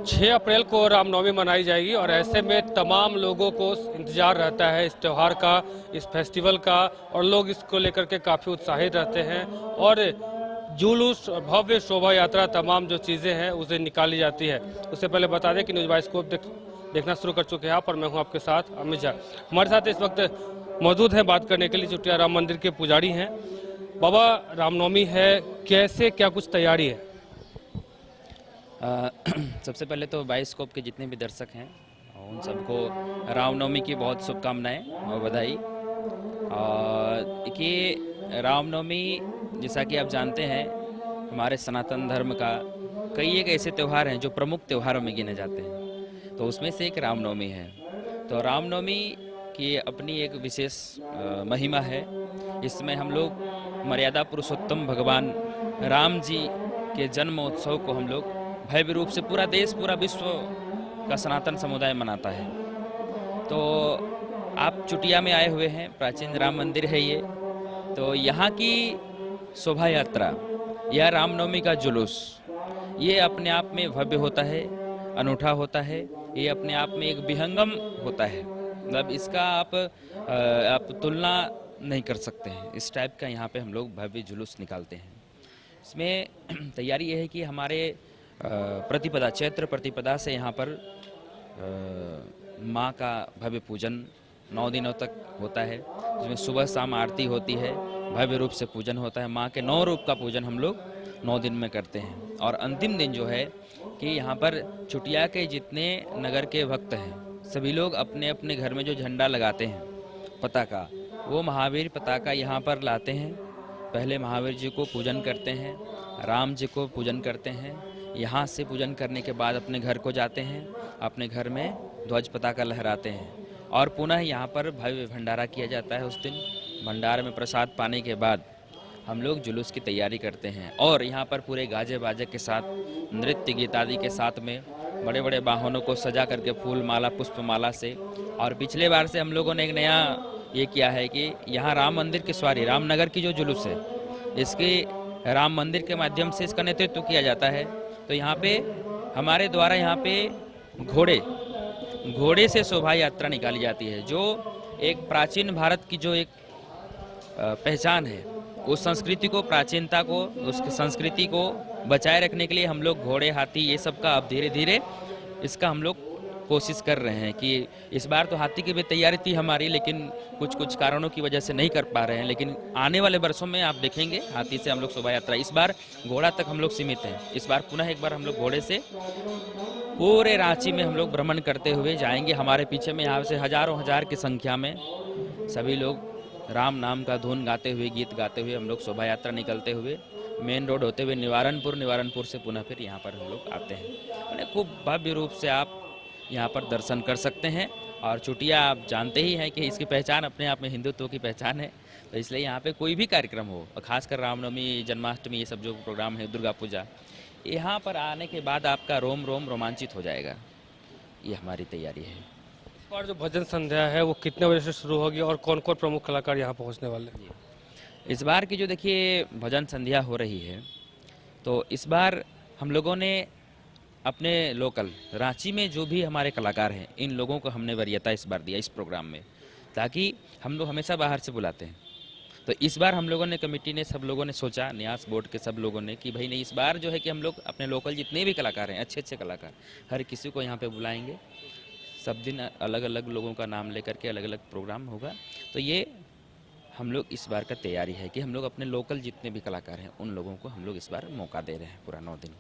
6 अप्रैल को रामनवमी मनाई जाएगी और ऐसे में तमाम लोगों को इंतजार रहता है इस त्यौहार का, इस फेस्टिवल का, और लोग इसको लेकर के काफ़ी उत्साहित रहते हैं। और जुलूस, भव्य शोभा यात्रा, तमाम जो चीज़ें हैं उसे निकाली जाती है। उससे पहले बता दें कि न्यूज़ बाइस्कोप देखना शुरू कर चुके हैं आप, और मैं हूं आपके साथ अमित झा। हमारे साथ इस वक्त मौजूद हैं बात करने के लिए चुटिया राम मंदिर के पुजारी हैं। बाबा, रामनवमी है, कैसे क्या कुछ तैयारी है? सबसे पहले तो बाइस्कोप के जितने भी दर्शक हैं उन सबको रामनवमी की बहुत शुभकामनाएं और बधाई। और कि रामनवमी, जैसा कि आप जानते हैं, हमारे सनातन धर्म का कई एक ऐसे त्यौहार हैं जो प्रमुख त्यौहारों में गिने जाते हैं, तो उसमें से एक रामनवमी है। तो रामनवमी की अपनी एक विशेष महिमा है। इसमें हम लोग मर्यादा पुरुषोत्तम भगवान राम जी के जन्म उत्सव को हम लोग भव्य रूप से पूरा देश, पूरा विश्व का सनातन समुदाय मनाता है। तो आप चुटिया में आए हुए हैं, प्राचीन राम मंदिर है ये। तो यहाँ की शोभा यात्रा या रामनवमी का जुलूस, ये अपने आप में भव्य होता है, अनूठा होता है। ये अपने आप में एक विहंगम होता है, मतलब इसका आप तुलना नहीं कर सकते हैं। इस टाइप का यहाँ पे हम लोग भव्य जुलूस निकालते हैं। इसमें तैयारी ये है कि हमारे प्रतिपदा, चैत्र प्रतिपदा से यहाँ पर माँ का भव्य पूजन 9 दिनों तक होता है, जिसमें सुबह शाम आरती होती है, भव्य रूप से पूजन होता है। माँ के 9 रूप का पूजन हम लोग 9 दिन में करते हैं। और अंतिम दिन जो है कि यहाँ पर चुटिया के जितने नगर के भक्त हैं, सभी लोग अपने अपने घर में जो झंडा लगाते हैं, पताका, वो महावीर पताका यहाँ पर लाते हैं। पहले महावीर जी को पूजन करते हैं, राम जी को पूजन करते हैं। यहाँ से पूजन करने के बाद अपने घर को जाते हैं, अपने घर में ध्वज पताका लहराते हैं, और पुनः यहाँ पर भव्य भंडारा किया जाता है। उस दिन भंडारे में प्रसाद पाने के बाद हम लोग जुलूस की तैयारी करते हैं, और यहाँ पर पूरे गाजे बाजे के साथ, नृत्य गीत आदि के साथ में बड़े बड़े वाहनों को सजा करके फूल माला, पुष्प माला से। और पिछले बार से हम लोगों ने एक नया ये किया है कि यहाँ राम मंदिर की सवारी, रामनगर की जो जुलूस है, इसकी राम मंदिर के माध्यम से इसका नेतृत्व किया जाता है। तो यहाँ पे हमारे द्वारा यहाँ पे घोड़े से शोभा यात्रा निकाली जाती है, जो एक प्राचीन भारत की जो एक पहचान है, उस संस्कृति को, प्राचीनता को, उसकी संस्कृति को बचाए रखने के लिए हम लोग घोड़े, हाथी, ये सब का अब धीरे धीरे इसका हम लोग कोशिश कर रहे हैं। कि इस बार तो हाथी की भी तैयारी थी हमारी, लेकिन कुछ कारणों की वजह से नहीं कर पा रहे हैं। लेकिन आने वाले वर्षों में आप देखेंगे हाथी से हम लोग शोभा यात्रा, इस बार घोड़ा तक हम लोग सीमित हैं। इस बार पुनः एक बार हम लोग घोड़े से पूरे रांची में हम लोग भ्रमण करते हुए जाएंगे। हमारे पीछे में यहाँ से हजारों हजार की संख्या में सभी लोग राम नाम का धुन गाते हुए, गीत गाते हुए हम लोग शोभा यात्रा निकलते हुए मेन रोड होते हुए निवारनपुर से पुनः फिर यहाँ पर हम लोग आते हैं। खूब भव्य रूप से आप यहाँ पर दर्शन कर सकते हैं। और चुटिया आप जानते ही हैं कि इसकी पहचान अपने आप में हिंदुत्व की पहचान है। तो इसलिए यहाँ पे कोई भी कार्यक्रम हो, खासकर रामनवमी, जन्माष्टमी, ये सब जो प्रोग्राम है, दुर्गा पूजा, यहाँ पर आने के बाद आपका रोम रोम रोमांचित हो जाएगा। ये हमारी तैयारी है। इस बार जो भजन संध्या है वो कितने बजे से शुरू होगी और कौन कौन प्रमुख कलाकार यहाँ पहुँचने वाले हैं? इस बार की जो देखिए भजन संध्या हो रही है, तो इस बार हम लोगों ने अपने लोकल रांची में जो भी हमारे कलाकार हैं, इन लोगों को हमने वरीयता इस बार दिया इस प्रोग्राम में, ताकि हम लोग हमेशा बाहर से बुलाते हैं। तो इस बार हम लोगों ने, कमेटी ने, सब लोगों ने सोचा, न्यास बोर्ड के सब लोगों ने, कि भाई नहीं, इस बार जो है कि हम लोग अपने लोकल जितने भी कलाकार हैं, अच्छे अच्छे कलाकार, हर किसी को यहाँ पे बुलाएंगे। सब दिन अलग अलग लोगों का नाम लेकर के अलग अलग प्रोग्राम होगा। तो ये हम लोग इस बार का तैयारी है कि हम लोग अपने लोकल जितने भी कलाकार हैं, उन लोगों को हम लोग इस बार मौका दे रहे हैं पूरा 9 दिन।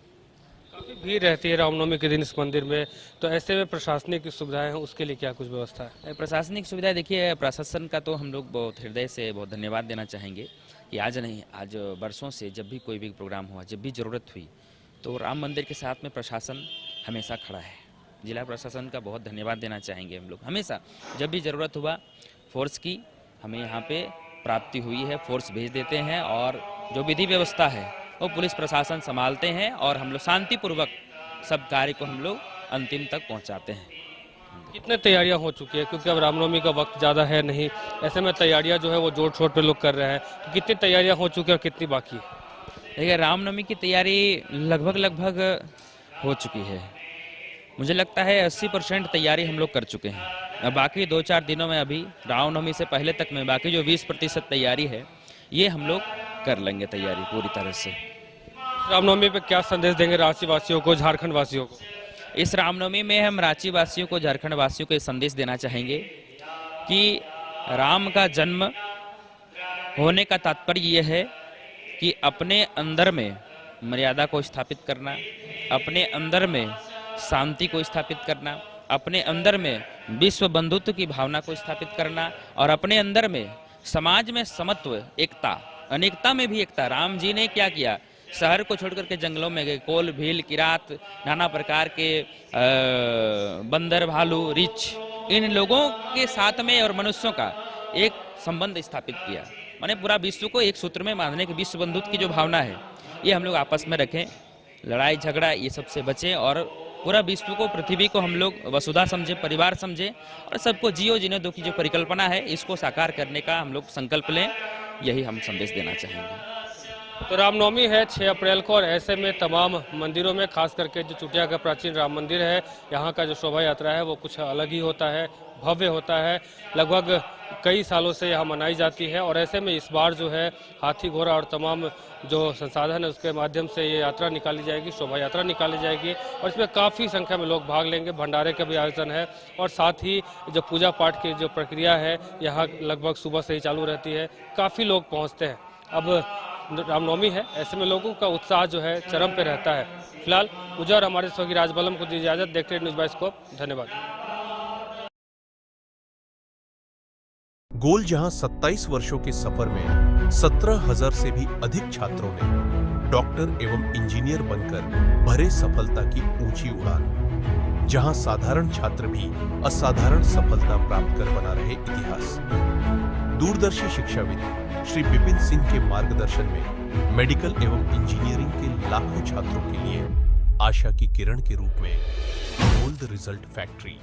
काफ़ी भीड़ रहती है रामनवमी के दिन इस मंदिर में, तो ऐसे में प्रशासनिक सुविधाएं हैं, उसके लिए क्या कुछ व्यवस्था है? प्रशासनिक सुविधा देखिए, प्रशासन का तो हम लोग बहुत हृदय से बहुत धन्यवाद देना चाहेंगे कि आज नहीं, आज वर्षों से जब भी कोई भी प्रोग्राम हुआ, जब भी ज़रूरत हुई, तो राम मंदिर के साथ में प्रशासन हमेशा खड़ा है। जिला प्रशासन का बहुत धन्यवाद देना चाहेंगे हम लोग। हमेशा जब भी ज़रूरत हुआ, फोर्स की हमें यहाँ पे प्राप्ति हुई है, फोर्स भेज देते हैं, और जो विधि व्यवस्था है वो पुलिस प्रशासन संभालते हैं, और हम लोग शांतिपूर्वक सब कार्य को हम लोग अंतिम तक पहुंचाते हैं। कितने तैयारियां हो चुकी है, क्योंकि अब रामनवमी का वक्त ज़्यादा है नहीं, ऐसे में तैयारियां जो है वो जोड़ छोड़ पे लोग कर रहे हैं, तो कितनी तैयारियां हो चुकी है और कितनी बाकी है? देखिए, रामनवमी की तैयारी लगभग हो चुकी है। मुझे लगता है 80% तैयारी हम लोग कर चुके हैं। अब बाकी 2-4 दिनों में, अभी रामनवमी से पहले तक में बाकी जो 20% तैयारी है, ये हम लोग कर लेंगे तैयारी पूरी तरह से। रामनवमी पे क्या संदेश देंगे रांची वासियों को, झारखंड वासियों को? इस रामनवमी में हम रांची वासियों को, झारखंड वासियों को ये संदेश देना चाहेंगे कि राम का जन्म होने का तात्पर्य यह है कि अपने अंदर में मर्यादा को स्थापित करना, अपने अंदर में शांति को स्थापित करना, अपने अंदर में विश्व बंधुत्व की भावना को स्थापित करना और अपने अंदर में समाज में समत्व, एकता, अनेकता में भी एकता। राम जी ने क्या किया? शहर को छोड़कर के जंगलों में गए, कोल, भील, किरात, नाना प्रकार के बंदर, भालू, रीछ, इन लोगों के साथ में और मनुष्यों का एक संबंध स्थापित किया। माने पूरा विश्व को एक सूत्र में बांधने की विश्व बंधुत्व की जो भावना है, ये हम लोग आपस में रखें, लड़ाई झगड़ा ये सबसे बचें और पूरा विश्व को, पृथ्वी को हम लोग वसुधा समझे, परिवार समझे और सबको जियो जीने दो की जो परिकल्पना है, इसको साकार करने का हम लोग संकल्प लें। यही हम संदेश देना चाहेंगे। तो रामनवमी है 6 अप्रैल को और ऐसे में तमाम मंदिरों में, खास करके जो चुटिया का प्राचीन राम मंदिर है, यहाँ का जो शोभा यात्रा है वो कुछ अलग ही होता है, भव्य होता है। लगभग कई सालों से यहाँ मनाई जाती है और ऐसे में इस बार जो है हाथी, घोड़ा और तमाम जो संसाधन है उसके माध्यम से ये यात्रा निकाली जाएगी, शोभा यात्रा निकाली जाएगी और इसमें काफ़ी संख्या में लोग भाग लेंगे। भंडारे का भी आयोजन है और साथ ही जो पूजा पाठ की जो प्रक्रिया है यहाँ लगभग सुबह से ही चालू रहती है, काफ़ी लोग पहुँचते हैं। अब रामनवमी है, ऐसे में लोगों का उत्साह जो है चरम पे रहता है। फिलहाल मुझे और हमारे सहयोगी राजबलम को दी इजाजत। देखते रहिए न्यूज़ बाइस्कोप। धन्यवाद। गोल जहां 27 वर्षों के सफर में 17,000 से भी अधिक छात्रों ने डॉक्टर एवं इंजीनियर बनकर भरे सफलता की ऊंची उड़ान, जहां साधारण छात्र भी असाधारण सफलता प्राप्त कर बना रहे इतिहास। दूरदर्शी शिक्षाविद श्री विपिन सिंह के मार्गदर्शन में मेडिकल एवं इंजीनियरिंग के लाखों छात्रों के लिए आशा की किरण के रूप में गोल्ड रिजल्ट फैक्ट्री